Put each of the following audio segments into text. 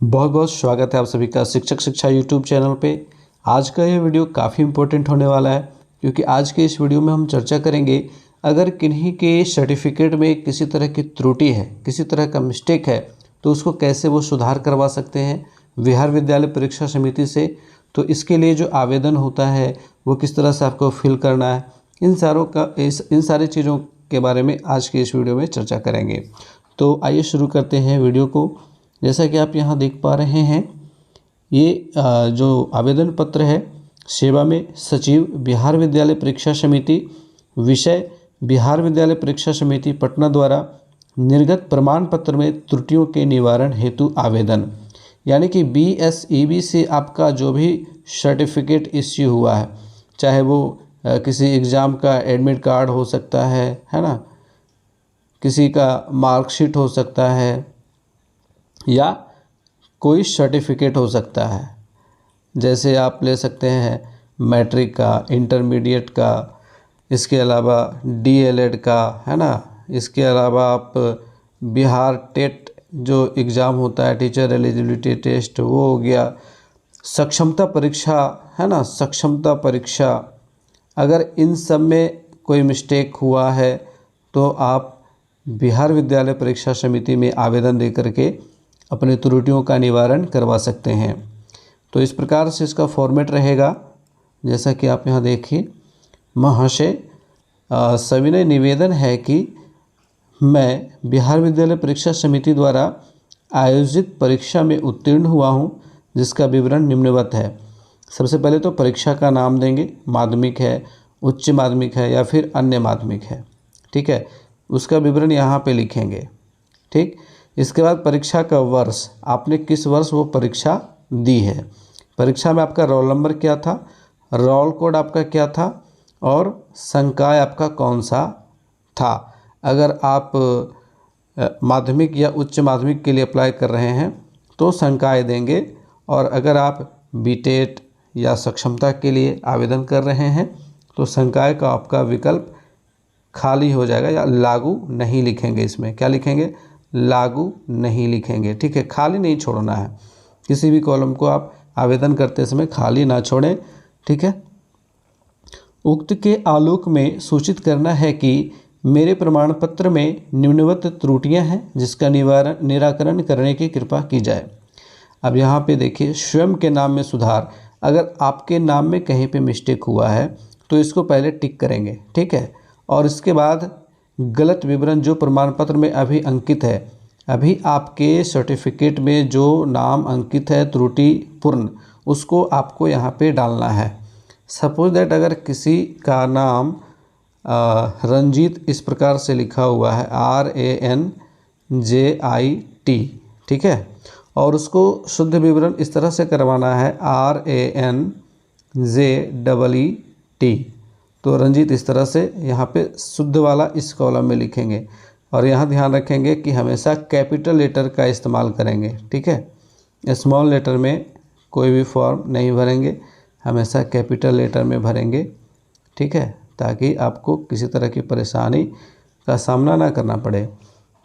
बहुत बहुत स्वागत है आप सभी का शिक्षक शिक्षा यूट्यूब चैनल पे। आज का ये वीडियो काफ़ी इम्पोर्टेंट होने वाला है, क्योंकि आज के इस वीडियो में हम चर्चा करेंगे अगर किन्हीं के सर्टिफिकेट में किसी तरह की त्रुटि है, किसी तरह का मिस्टेक है, तो उसको कैसे वो सुधार करवा सकते हैं बिहार विद्यालय परीक्षा समिति से। तो इसके लिए जो आवेदन होता है वो किस तरह से आपको फिल करना है, इन सारी चीज़ों के बारे में आज के इस वीडियो में चर्चा करेंगे। तो आइए शुरू करते हैं वीडियो को। जैसा कि आप यहाँ देख पा रहे हैं, ये जो आवेदन पत्र है, सेवा में सचिव बिहार विद्यालय परीक्षा समिति, विषय बिहार विद्यालय परीक्षा समिति पटना द्वारा निर्गत प्रमाण पत्र में त्रुटियों के निवारण हेतु आवेदन। यानी कि BSEB से आपका जो भी सर्टिफिकेट इश्यू हुआ है, चाहे वो किसी एग्ज़ाम का एडमिट कार्ड हो सकता है ना, किसी का मार्कशीट हो सकता है, या कोई सर्टिफिकेट हो सकता है। जैसे आप ले सकते हैं मैट्रिक का, इंटरमीडिएट का, इसके अलावा DLED का, है ना। इसके अलावा आप बिहार टेट जो एग्ज़ाम होता है, टीचर एलिजिबिलिटी टेस्ट, वो हो गया। सक्षमता परीक्षा, है ना, सक्षमता परीक्षा, अगर इन सब में कोई मिस्टेक हुआ है तो आप बिहार विद्यालय परीक्षा समिति में आवेदन दे करके अपने त्रुटियों का निवारण करवा सकते हैं। तो इस प्रकार से इसका फॉर्मेट रहेगा, जैसा कि आप यहाँ देखिए। महाशय, सविनय निवेदन है कि मैं बिहार विद्यालय परीक्षा समिति द्वारा आयोजित परीक्षा में उत्तीर्ण हुआ हूँ, जिसका विवरण निम्नवत है। सबसे पहले तो परीक्षा का नाम देंगे, माध्यमिक है, उच्च माध्यमिक है या फिर अन्य माध्यमिक है, ठीक है। उसका विवरण यहाँ पे लिखेंगे, ठीक। इसके बाद परीक्षा का वर्ष, आपने किस वर्ष वो परीक्षा दी है, परीक्षा में आपका रोल नंबर क्या था, रोल कोड आपका क्या था, और संकाय आपका कौन सा था। अगर आप माध्यमिक या उच्च माध्यमिक के लिए अप्लाई कर रहे हैं तो संकाय देंगे, और अगर आप बीटेट या सक्षमता के लिए आवेदन कर रहे हैं तो संकाय का आपका विकल्प खाली हो जाएगा, या लागू नहीं लिखेंगे। इसमें क्या लिखेंगे, लागू नहीं लिखेंगे, ठीक है। खाली नहीं छोड़ना है, किसी भी कॉलम को आप आवेदन करते समय खाली ना छोड़ें, ठीक है। उक्त के आलोक में सूचित करना है कि मेरे प्रमाण पत्र में निम्नवत त्रुटियां हैं, जिसका निराकरण करने की कृपा की जाए। अब यहाँ पे देखिए, स्वयं के नाम में सुधार। अगर आपके नाम में कहीं पे मिस्टेक हुआ है तो इसको पहले टिक करेंगे, ठीक है। और इसके बाद गलत विवरण जो प्रमाण पत्र में अभी अंकित है, अभी आपके सर्टिफिकेट में जो नाम अंकित है त्रुटिपूर्ण, उसको आपको यहाँ पे डालना है। सपोज दैट अगर किसी का नाम रंजीत इस प्रकार से लिखा हुआ है, RANJIT, ठीक है, और उसको शुद्ध विवरण इस तरह से करवाना है, RANJEET। तो रंजीत इस तरह से यहाँ पे शुद्ध वाला इस कॉलम में लिखेंगे, और यहाँ ध्यान रखेंगे कि हमेशा कैपिटल लेटर का इस्तेमाल करेंगे, ठीक है। स्मॉल लेटर में कोई भी फॉर्म नहीं भरेंगे, हमेशा कैपिटल लेटर में भरेंगे, ठीक है, ताकि आपको किसी तरह की परेशानी का सामना ना करना पड़े।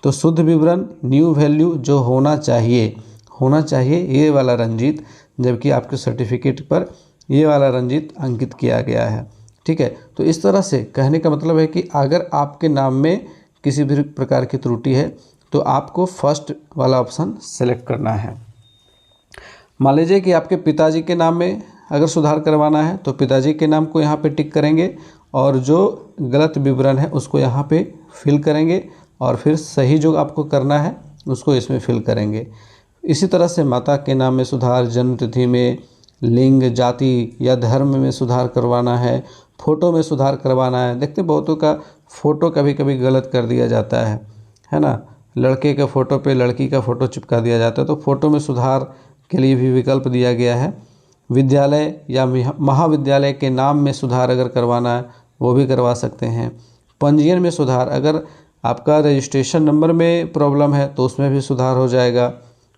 तो शुद्ध विवरण, न्यू वैल्यू जो होना चाहिए ये वाला रंजीत, जबकि आपके सर्टिफिकेट पर ये वाला रंजीत अंकित किया गया है, ठीक है। तो इस तरह से कहने का मतलब है कि अगर आपके नाम में किसी भी प्रकार की त्रुटि है तो आपको फर्स्ट वाला ऑप्शन सेलेक्ट करना है। मान लीजिए कि आपके पिताजी के नाम में अगर सुधार करवाना है तो पिताजी के नाम को यहाँ पे टिक करेंगे, और जो गलत विवरण है उसको यहाँ पे फिल करेंगे, और फिर सही जो आपको करना है उसको इसमें फिल करेंगे। इसी तरह से माता के नाम में सुधार, जन्म तिथि में, लिंग, जाति या धर्म में सुधार करवाना है, फ़ोटो में सुधार करवाना है। देखते बहुतों का फ़ोटो कभी कभी गलत कर दिया जाता है ना। लड़के के फ़ोटो पे लड़की का फ़ोटो चिपका दिया जाता है, तो फ़ोटो में सुधार के लिए भी विकल्प दिया गया है। विद्यालय या महाविद्यालय के नाम में सुधार अगर करवाना है वो भी करवा सकते हैं। पंजीयन में सुधार, अगर आपका रजिस्ट्रेशन नंबर में प्रॉब्लम है तो उसमें भी सुधार हो जाएगा।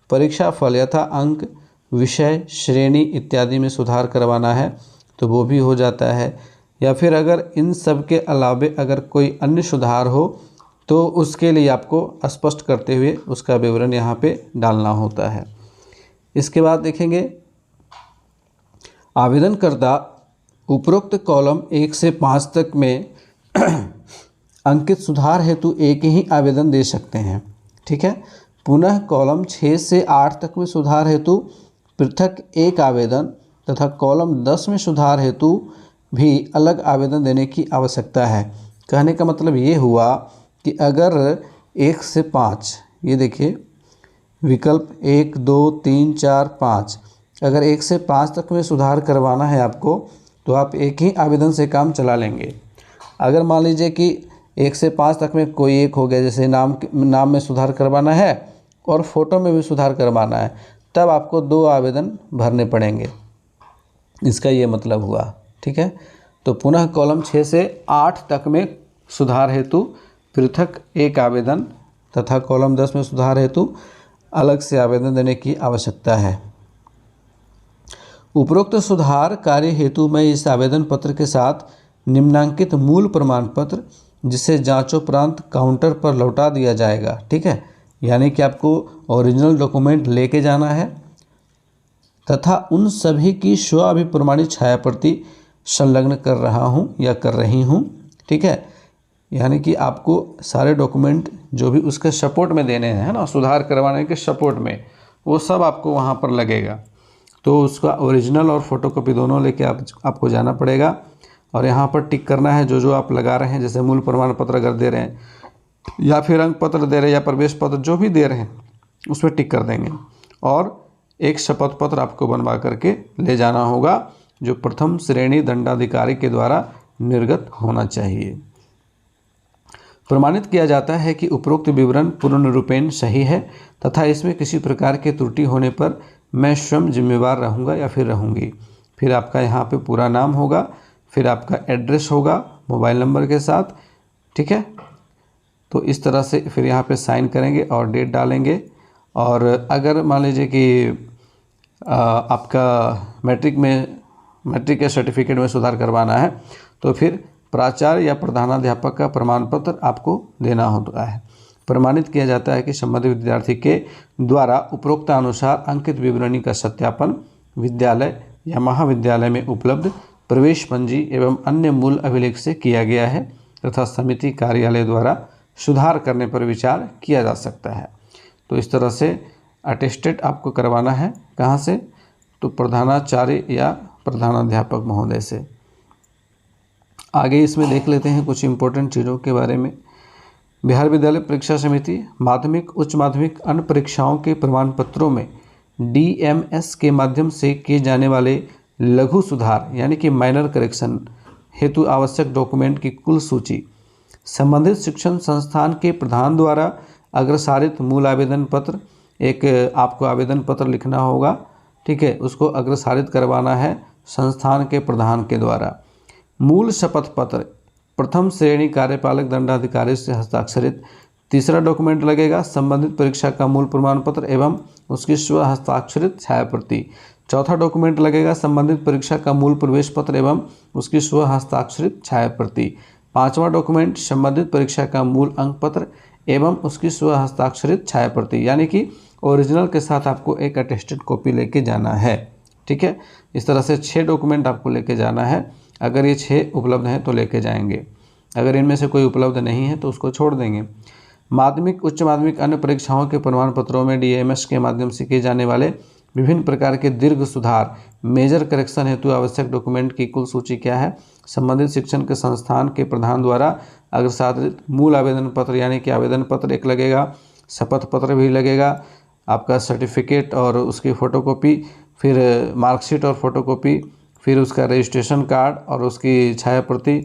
परीक्षा फल यथा अंक, विषय, श्रेणी इत्यादि में सुधार करवाना है तो वो भी हो जाता है। या फिर अगर इन सब के अलावे अगर कोई अन्य सुधार हो तो उसके लिए आपको स्पष्ट करते हुए उसका विवरण यहाँ पे डालना होता है। इसके बाद देखेंगे आवेदनकर्ता उपरोक्त कॉलम 1 से 5 तक में अंकित सुधार हेतु एक ही आवेदन दे सकते हैं। ठीक है। पुनः कॉलम 6 से 8 तक में सुधार हेतु पृथक एक आवेदन तथा कॉलम 10 में सुधार हेतु भी अलग आवेदन देने की आवश्यकता है। कहने का मतलब ये हुआ कि अगर 1 से 5, ये देखिए विकल्प 1, 2, 3, 4, 5, अगर 1 से 5 तक में सुधार करवाना है आपको तो आप एक ही आवेदन से काम चला लेंगे। अगर मान लीजिए कि 1 से 5 तक में कोई एक हो गया, जैसे नाम में सुधार करवाना है और फ़ोटो में भी सुधार करवाना है, तब आपको 2 आवेदन भरने पड़ेंगे। इसका ये मतलब हुआ। ठीक है। तो पुनः कॉलम 6 से 8 तक में सुधार हेतु पृथक एक आवेदन तथा कॉलम 10 में सुधार हेतु अलग से आवेदन देने की आवश्यकता है। उपरोक्त सुधार कार्य हेतु में इस आवेदन पत्र के साथ निम्नांकित मूल प्रमाण पत्र जिसे जांचोपरांत काउंटर पर लौटा दिया जाएगा। ठीक है। यानी कि आपको ओरिजिनल डॉक्यूमेंट लेके जाना है तथा उन सभी की स्व अभिप्रमाणित छाया प्रति संलग्न कर रहा हूँ या कर रही हूँ। ठीक है। यानी कि आपको सारे डॉक्यूमेंट जो भी उसके सपोर्ट में देने हैं, है ना, सुधार करवाने के सपोर्ट में, वो सब आपको वहाँ पर लगेगा। तो उसका ओरिजिनल और फोटोकॉपी दोनों लेके आपको जाना पड़ेगा और यहाँ पर टिक करना है जो आप लगा रहे हैं। जैसे मूल प्रमाण पत्र अगर दे रहे हैं या फिर अंक पत्र दे रहे हैं या प्रवेश पत्र जो भी दे रहे हैं उस पर टिक कर देंगे। और एक शपथ पत्र आपको बनवा करके ले जाना होगा जो प्रथम श्रेणी दंडाधिकारी के द्वारा निर्गत होना चाहिए। प्रमाणित किया जाता है कि उपरोक्त विवरण पूर्ण रूपेण सही है तथा इसमें किसी प्रकार की त्रुटि होने पर मैं स्वयं जिम्मेवार रहूँगा या फिर रहूँगी। फिर आपका यहाँ पे पूरा नाम होगा, फिर आपका एड्रेस होगा मोबाइल नंबर के साथ। ठीक है। तो इस तरह से फिर यहाँ पे साइन करेंगे और डेट डालेंगे। और अगर मान लीजिए कि आपका मैट्रिक के सर्टिफिकेट में सुधार करवाना है तो फिर प्राचार्य या प्रधानाध्यापक का प्रमाण पत्र आपको देना होता है। प्रमाणित किया जाता है कि संबंधित विद्यार्थी के द्वारा उपरोक्त अनुसार अंकित विवरणी का सत्यापन विद्यालय या महाविद्यालय में उपलब्ध प्रवेश पंजी एवं अन्य मूल अभिलेख से किया गया है तथा समिति कार्यालय द्वारा सुधार करने पर विचार किया जा सकता है। तो इस तरह से अटेस्टेड आपको करवाना है। कहाँ से? तो प्रधानाचार्य या प्रधानाध्यापक महोदय से। आगे इसमें देख लेते हैं कुछ इम्पोर्टेंट चीज़ों के बारे में। बिहार विद्यालय परीक्षा समिति माध्यमिक, उच्च माध्यमिक, अन्य परीक्षाओं के प्रमाण पत्रों में DMS के माध्यम से किए जाने वाले लघु सुधार यानी कि माइनर करेक्शन हेतु आवश्यक डॉक्यूमेंट की कुल सूची संबंधित शिक्षण संस्थान के प्रधान द्वारा अग्रसारित मूल आवेदन पत्र, एक आपको आवेदन पत्र लिखना होगा। ठीक है। उसको अग्रसारित करवाना है संस्थान के प्रधान के द्वारा। मूल शपथ पत्र प्रथम श्रेणी कार्यपालक दंडाधिकारी से हस्ताक्षरित। तीसरा डॉक्यूमेंट लगेगा संबंधित परीक्षा का मूल प्रमाण पत्र एवं उसकी स्व हस्ताक्षरित छाया प्रति। चौथा डॉक्यूमेंट लगेगा संबंधित परीक्षा का मूल प्रवेश पत्र एवं उसकी स्व हस्ताक्षरित छाया प्रति। पांचवा डॉक्यूमेंट संबंधित परीक्षा का मूल अंक पत्र एवं उसकी स्व हस्ताक्षरित छाया प्रति, यानी कि ओरिजिनल के साथ आपको एक अटेस्टेड कॉपी लेके जाना है। ठीक है। इस तरह से 6 डॉक्यूमेंट आपको लेके जाना है। अगर ये 6 उपलब्ध हैं तो लेके जाएंगे, अगर इनमें से कोई उपलब्ध नहीं है तो उसको छोड़ देंगे। माध्यमिक, उच्च माध्यमिक, अन्य परीक्षाओं के प्रमाण पत्रों में DMS के माध्यम से किए जाने वाले विभिन्न प्रकार के दीर्घ सुधार मेजर करेक्शन हेतु आवश्यक डॉक्यूमेंट की कुल सूची क्या है? संबंधित शिक्षण के संस्थान के प्रधान द्वारा अग्रसारित मूल आवेदन पत्र यानी कि आवेदन पत्र एक लगेगा, शपथ पत्र भी लगेगा, आपका सर्टिफिकेट और उसकी फ़ोटोकॉपी, फिर मार्कशीट और फोटोकॉपी, फिर उसका रजिस्ट्रेशन कार्ड और उसकी छाया प्रति,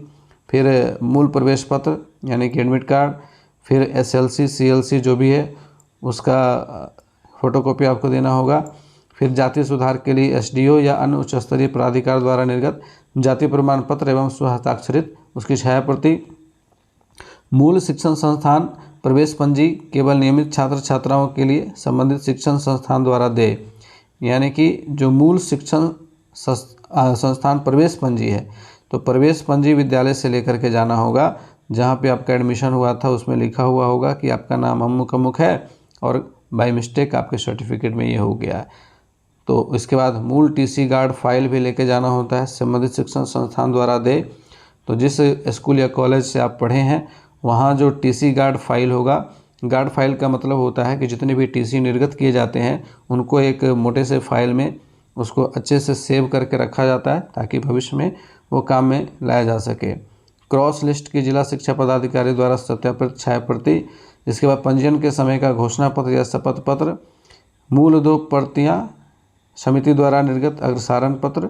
फिर मूल प्रवेश पत्र यानी कि एडमिट कार्ड, फिर SLC CLC जो भी है उसका फ़ोटोकॉपी आपको देना होगा। फिर जाति सुधार के लिए SDO या अन्य उच्च स्तरीय प्राधिकार द्वारा निर्गत जाति प्रमाण पत्र एवं स्व हस्ताक्षरित उसकी छाया प्रति। मूल शिक्षण संस्थान प्रवेश पंजी केवल नियमित छात्र छात्राओं के लिए संबंधित शिक्षण संस्थान द्वारा दे, यानी कि जो मूल शिक्षण संस्थान प्रवेश पंजी है तो प्रवेश पंजी विद्यालय से लेकर के जाना होगा। जहाँ पे आपका एडमिशन हुआ था उसमें लिखा हुआ होगा कि आपका नाम अमुक अमुक है और बाय मिस्टेक आपके सर्टिफिकेट में ये हो गया है, तो इसके बाद मूल टीसी गार्ड फाइल भी लेके जाना होता है, संबंधित शिक्षण संस्थान द्वारा दे। तो जिस स्कूल या कॉलेज से आप पढ़े हैं वहाँ जो टीसी गार्ड फाइल होगा, गार्ड फाइल का मतलब होता है कि जितने भी टीसी निर्गत किए जाते हैं उनको एक मोटे से फाइल में उसको अच्छे से सेव करके रखा जाता है ताकि भविष्य में वो काम में लाया जा सके। क्रॉस लिस्ट की जिला शिक्षा पदाधिकारी द्वारा सत्यापित छाया प्रति। इसके बाद पंजीयन के समय का घोषणा पत्र या शपथ पत्र, मूल 2 प्रतियाँ समिति द्वारा निर्गत अग्रसारण पत्र,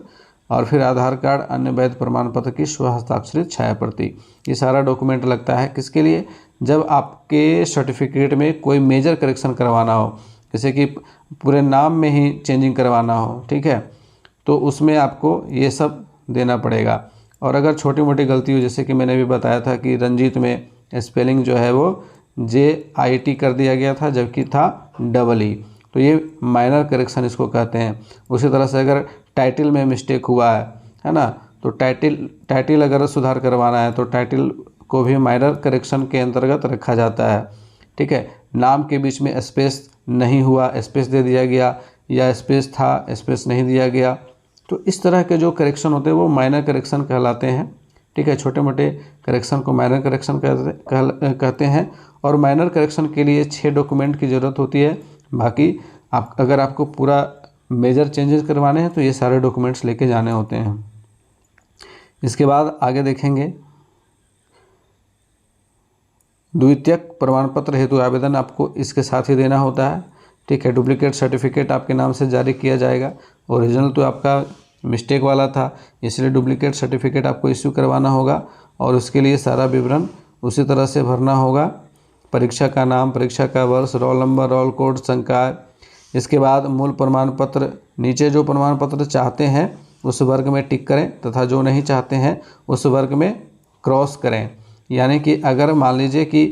और फिर आधार कार्ड, अन्य वैध प्रमाण पत्र की स्वहस्ताक्षरित छाया प्रति। ये सारा डॉक्यूमेंट लगता है किसके लिए? जब आपके सर्टिफिकेट में कोई मेजर करेक्शन करवाना हो, जैसे कि पूरे नाम में ही चेंजिंग करवाना हो, ठीक है, तो उसमें आपको ये सब देना पड़ेगा। और अगर छोटी मोटी गलती हो, जैसे कि मैंने भी बताया था कि रंजीत में स्पेलिंग जो है वो JIT कर दिया गया था जबकि था EE, तो ये माइनर करेक्शन इसको कहते हैं। उसी तरह से अगर टाइटल में मिस्टेक हुआ है ना, तो टाइटल अगर सुधार करवाना है तो टाइटल को भी माइनर करेक्शन के अंतर्गत रखा जाता है, ठीक है। नाम के बीच में स्पेस नहीं हुआ, स्पेस दे दिया गया, या स्पेस था स्पेस नहीं दिया गया, तो इस तरह के जो करेक्शन होते हैं वो माइनर करेक्शन कहलाते हैं, ठीक है। छोटे मोटे करेक्शन को माइनर करेक्शन कहते हैं। और माइनर करेक्शन के लिए 6 डॉक्यूमेंट की ज़रूरत होती है। बाकी अगर आपको पूरा मेजर चेंजेस करवाने हैं तो ये सारे डॉक्यूमेंट्स लेके जाने होते हैं। इसके बाद आगे देखेंगे, द्वितीयक प्रमाण पत्र हेतु आवेदन आपको इसके साथ ही देना होता है, ठीक है। डुप्लीकेट सर्टिफिकेट आपके नाम से जारी किया जाएगा। ओरिजिनल तो आपका मिस्टेक वाला था, इसलिए डुप्लीकेट सर्टिफिकेट आपको इश्यू करवाना होगा और उसके लिए सारा विवरण उसी तरह से भरना होगा। परीक्षा का नाम, परीक्षा का वर्ष, रोल नंबर, रोल कोड, संकाय। इसके बाद मूल प्रमाण पत्र, नीचे जो प्रमाण पत्र चाहते हैं उस वर्ग में टिक करें तथा जो नहीं चाहते हैं उस वर्ग में क्रॉस करें। यानी कि अगर मान लीजिए कि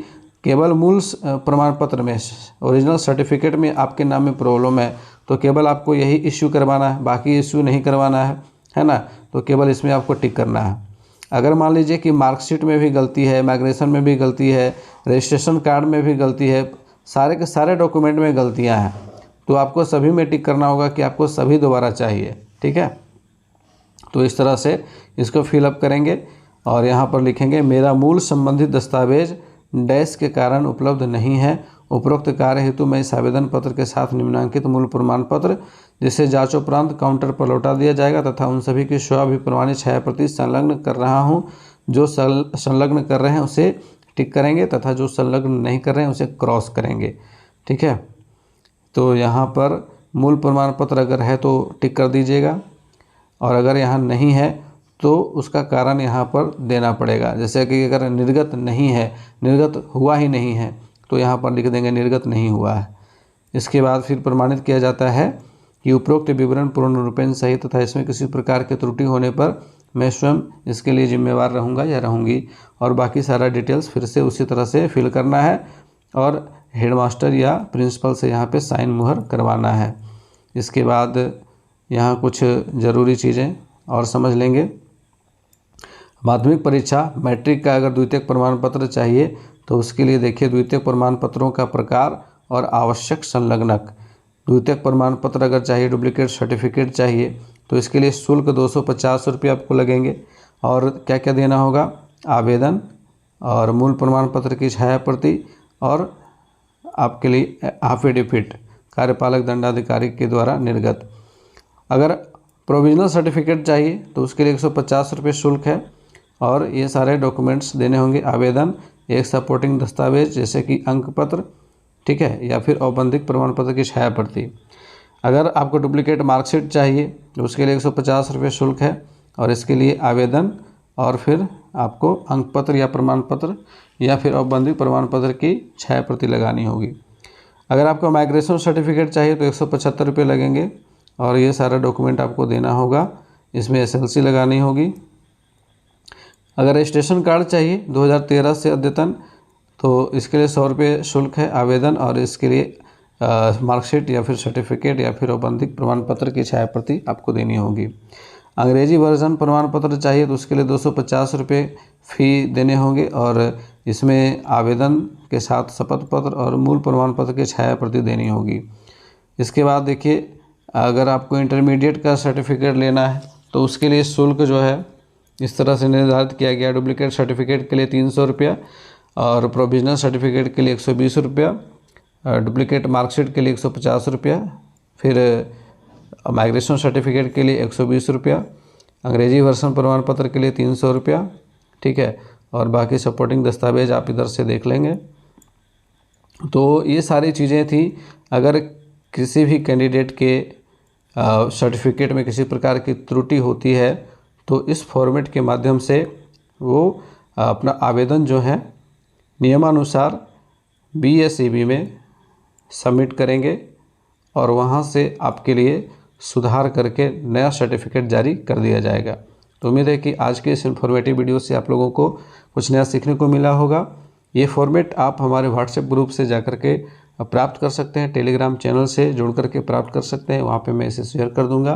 केवल मूल प्रमाण पत्र में, ओरिजिनल सर्टिफिकेट में आपके नाम में प्रॉब्लम है तो केवल आपको यही इश्यू करवाना है, बाकी इश्यू नहीं करवाना है ना, तो केवल इसमें आपको टिक करना है। अगर मान लीजिए कि मार्कशीट में भी गलती है, माइग्रेशन में भी गलती है, रजिस्ट्रेशन कार्ड में भी गलती है, सारे के सारे डॉक्यूमेंट में गलतियां हैं, तो आपको सभी में टिक करना होगा कि आपको सभी दोबारा चाहिए, ठीक है। तो इस तरह से इसको फिलअप करेंगे और यहाँ पर लिखेंगे मेरा मूल संबंधित दस्तावेज डैश के कारण उपलब्ध नहीं है। उपरोक्त कार्य हेतु मैं इस आवेदन पत्र के साथ निम्नांकित मूल प्रमाण पत्र जिसे जांचोपरांत काउंटर पर लौटा दिया जाएगा तथा उन सभी की स्वाभिप्रमाणित छाया प्रति संलग्न कर रहा हूं। जो संलग्न कर रहे हैं उसे टिक करेंगे तथा जो संलग्न नहीं कर रहे हैं उसे क्रॉस करेंगे, ठीक है। तो यहाँ पर मूल प्रमाण पत्र अगर है तो टिक कर दीजिएगा और अगर यहाँ नहीं है तो उसका कारण यहाँ पर देना पड़ेगा। जैसे कि अगर निर्गत नहीं है, निर्गत हुआ ही नहीं है, तो यहाँ पर लिख देंगे निर्गत नहीं हुआ है। इसके बाद फिर प्रमाणित किया जाता है कि उपरोक्त विवरण पूर्ण रूपेण सही तथा इसमें किसी प्रकार की त्रुटि होने पर मैं स्वयं इसके लिए जिम्मेवार रहूँगा या रहूँगी। और बाकी सारा डिटेल्स फिर से उसी तरह से फिल करना है और हेडमास्टर या प्रिंसिपल से यहाँ पे साइन मुहर करवाना है। इसके बाद यहाँ कुछ ज़रूरी चीज़ें और समझ लेंगे। माध्यमिक परीक्षा मैट्रिक का अगर द्वितीयक प्रमाण पत्र चाहिए तो उसके लिए देखिए द्वितीयक प्रमाण पत्रों का प्रकार और आवश्यक संलग्नक। द्वितीयक प्रमाण पत्र अगर चाहिए, डुप्लीकेट सर्टिफिकेट चाहिए तो इसके लिए शुल्क 250 रुपये आपको लगेंगे। और क्या क्या देना होगा? आवेदन और मूल प्रमाण पत्र की छाया प्रति और आपके लिए एफिडेविट कार्यपालक दंडाधिकारी के द्वारा निर्गत। अगर प्रोविजनल सर्टिफिकेट चाहिए तो उसके लिए 150 रुपये शुल्क है और ये सारे डॉक्यूमेंट्स देने होंगे। आवेदन, एक सपोर्टिंग दस्तावेज जैसे कि अंक पत्र, ठीक है, या फिर औपबंधिक प्रमाण पत्र की छाया प्रति। अगर आपको डुप्लीकेट मार्कशीट चाहिए तो उसके लिए 150 रुपये शुल्क है और इसके लिए आवेदन और फिर आपको अंक पत्र या प्रमाण पत्र या फिर औपबंधिक प्रमाण पत्र की छाया प्रति लगानी होगी। अगर आपको माइग्रेशन सर्टिफिकेट चाहिए तो 175 रुपये लगेंगे और ये सारा डॉक्यूमेंट आपको देना होगा। इसमें SLC लगानी होगी। अगर रजिस्ट्रेशन कार्ड चाहिए 2013 से अद्यतन तो इसके लिए 100 रुपये शुल्क है। आवेदन और इसके लिए मार्कशीट या फिर सर्टिफिकेट या फिर औपबंधिक प्रमाण पत्र की छाया प्रति आपको देनी होगी। अंग्रेजी वर्जन प्रमाण पत्र चाहिए तो उसके लिए 250 रुपये फ़ी देने होंगे और इसमें आवेदन के साथ शपथ पत्र और मूल प्रमाण पत्र की छाया प्रति देनी होगी। इसके बाद देखिए अगर आपको इंटरमीडिएट का सर्टिफिकेट लेना है तो उसके लिए शुल्क जो है इस तरह से निर्धारित किया गया। डुप्लीकेट सर्टिफिकेट के लिए 300 रुपया और प्रोविजनल सर्टिफिकेट के लिए 120 रुपया, डुप्लीकेट मार्कशीट के लिए 150 रुपया, फिर माइग्रेशन सर्टिफिकेट के लिए 120 रुपया, अंग्रेजी वर्षन प्रमाण पत्र के लिए 300 रुपया, ठीक है। और बाकी सपोर्टिंग दस्तावेज आप इधर से देख लेंगे। तो ये सारी चीज़ें थी। अगर किसी भी कैंडिडेट के सर्टिफिकेट में किसी प्रकार की त्रुटि होती है तो इस फॉर्मेट के माध्यम से वो अपना आवेदन जो है नियमानुसार BSEB में सबमिट करेंगे और वहाँ से आपके लिए सुधार करके नया सर्टिफिकेट जारी कर दिया जाएगा। तो उम्मीद है कि आज के इस इन्फॉर्मेटिव वीडियो से आप लोगों को कुछ नया सीखने को मिला होगा। ये फॉर्मेट आप हमारे व्हाट्सएप ग्रुप से जा कर के प्राप्त कर सकते हैं, टेलीग्राम चैनल से जुड़ करके प्राप्त कर सकते हैं। वहाँ पे मैं इसे शेयर कर दूँगा,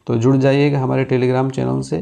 तो जुड़ जाइएगा हमारे टेलीग्राम चैनल से।